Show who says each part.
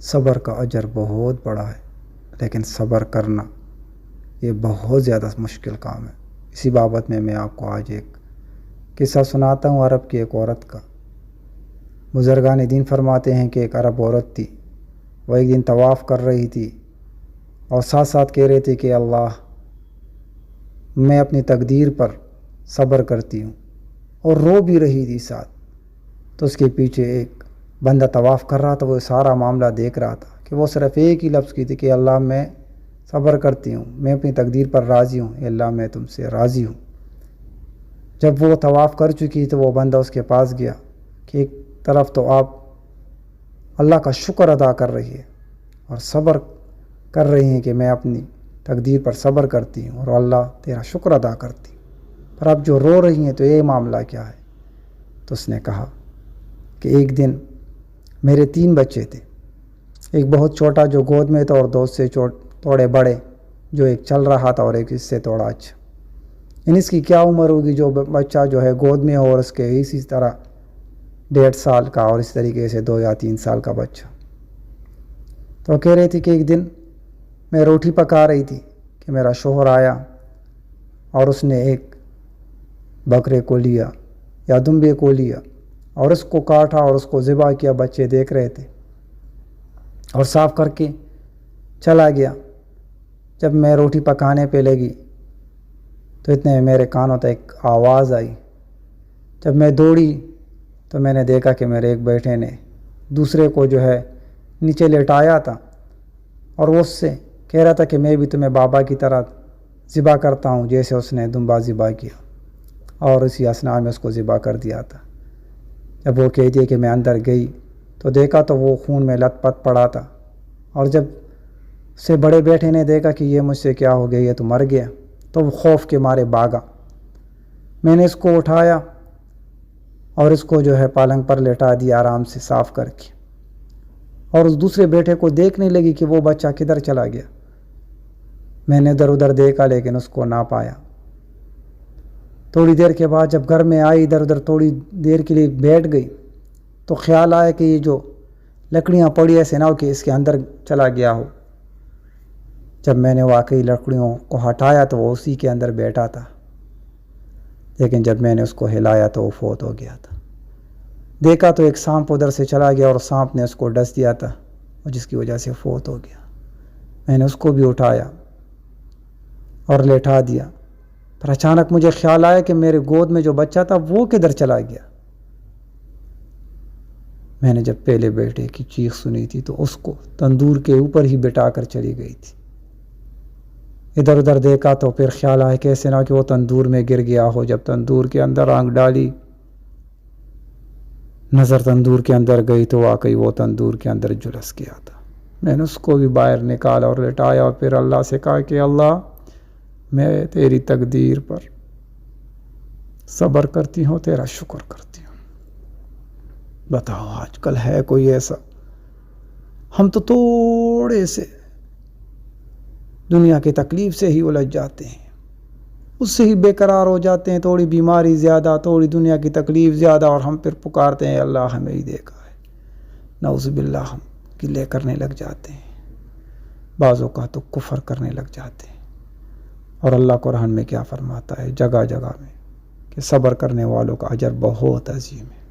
Speaker 1: صبر کا اجر بہت بڑا ہے، لیکن صبر کرنا یہ بہت زیادہ مشکل کام ہے۔ اسی بابت میں آپ کو آج ایک قصہ سناتا ہوں عرب کی ایک عورت کا۔ بزرگان دین فرماتے ہیں کہ ایک عرب عورت تھی، وہ ایک دن طواف کر رہی تھی اور ساتھ ساتھ کہہ رہی تھی کہ اللہ، میں اپنی تقدیر پر صبر کرتی ہوں، اور رو بھی رہی تھی ساتھ۔ تو اس کے پیچھے ایک بندہ طواف کر رہا تھا، وہ سارا معاملہ دیکھ رہا تھا کہ وہ صرف ایک ہی لفظ کی تھی کہ اللہ میں صبر کرتی ہوں، میں اپنی تقدیر پر راضی ہوں، اے اللہ میں تم سے راضی ہوں۔ جب وہ طواف کر چکی تو وہ بندہ اس کے پاس گیا کہ ایک طرف تو آپ اللہ کا شکر ادا کر رہی ہے اور صبر کر رہی ہیں کہ میں اپنی تقدیر پر صبر کرتی ہوں اور اللہ تیرا شکر ادا کرتی ہوں، پر اب جو رو رہی ہیں تو یہ معاملہ کیا ہے؟ تو اس نے کہا کہ ایک دن میرے 3 بچے تھے، ایک بہت چھوٹا جو گود میں تھا، اور 2 سے تھوڑے بڑے جو ایک چل رہا تھا اور ایک اس سے تھوڑا اچھا۔ اس کی کیا عمر ہوگی جو بچہ جو ہے گود میں ہو اور اس کے اسی طرح 1.5 سال کا، اور اس طریقے سے 2 یا 3 سال کا بچہ۔ تو کہہ رہی تھی کہ ایک دن میں روٹی پکا رہی تھی کہ میرا شوہر آیا اور اس نے ایک بکرے کو لیا یا دمبے کو لیا اور اس کو کاٹا اور اس کو ذبح کیا۔ بچے دیکھ رہے تھے اور صاف کر کے چلا گیا۔ جب میں روٹی پکانے پہ لگی تو اتنے میں میرے کانوں تک ایک آواز آئی۔ جب میں دوڑی تو میں نے دیکھا کہ میرے ایک بیٹے نے دوسرے کو جو ہے نیچے لٹایا تھا، اور وہ اس سے کہہ رہا تھا کہ میں بھی تمہیں بابا کی طرح ذبح کرتا ہوں جیسے اس نے دمبا ذبح کیا، اور اسی اثناء میں اس کو ذبح کر دیا تھا۔ جب وہ کہتی ہے کہ میں اندر گئی تو دیکھا تو وہ خون میں لت پت پڑا تھا، اور جب اس سے بڑے بیٹے نے دیکھا کہ یہ مجھ سے کیا ہو گیا، یہ تو مر گیا، تو وہ خوف کے مارے بھاگا۔ میں نے اس کو اٹھایا اور اس کو جو ہے پالنگ پر لٹا دیا آرام سے صاف کر کے، اور اس دوسرے بیٹے کو دیکھنے لگی کہ وہ بچہ کدھر چلا گیا۔ میں نے ادھر ادھر دیکھا لیکن اس کو نہ پایا۔ تھوڑی دیر کے بعد جب گھر میں آئی، ادھر ادھر تھوڑی دیر کے لیے بیٹھ گئی تو خیال آیا کہ یہ جو لکڑیاں پڑی ایسے نہ ہو کہ اس کے اندر چلا گیا ہو۔ جب میں نے واقعی لکڑیوں کو ہٹایا تو وہ اسی کے اندر بیٹھا تھا، لیکن جب میں نے اس کو ہلایا تو وہ فوت ہو گیا تھا۔ دیکھا تو ایک سانپ ادھر سے چلا گیا اور سانپ نے اس کو ڈس دیا تھا، اور جس کی وجہ سے فوت ہو گیا۔ میں نے اس کو بھی اٹھایا اور لٹا دیا، پر اچانک مجھے خیال آیا کہ میرے گود میں جو بچہ تھا وہ کدھر چلا گیا۔ میں نے جب پہلے بیٹے کی چیخ سنی تھی تو اس کو تندور کے اوپر ہی بٹا کر چلی گئی تھی۔ ادھر ادھر دیکھا تو پھر خیال آیا کہ ایسے نہ کہ وہ تندور میں گر گیا ہو۔ جب تندور کے اندر آنکھ ڈالی، نظر تندور کے اندر گئی تو واقعی وہ تندور کے اندر جھلس گیا تھا۔ میں نے اس کو بھی باہر نکالا اور لٹایا، اور پھر اللہ سے کہا کہ اللہ، میں تیری تقدیر پر صبر کرتی ہوں، تیرا شکر کرتی ہوں۔ بتاؤ آج کل ہے کوئی ایسا؟ ہم تو تھوڑے سے دنیا کی تکلیف سے ہی الجھ جاتے ہیں، اس سے ہی بے قرار ہو جاتے ہیں، تھوڑی بیماری زیادہ، تھوڑی دنیا کی تکلیف زیادہ، اور ہم پھر پکارتے ہیں اللہ ہمیں ہی دیکھا ہے۔ نعوذ باللہ، ہم گلے کرنے لگ جاتے ہیں، بعضوں کا تو کفر کرنے لگ جاتے ہیں۔ اور اللہ قرآن میں کیا فرماتا ہے جگہ جگہ میں کہ صبر کرنے والوں کا اجر بہت عظیم ہے۔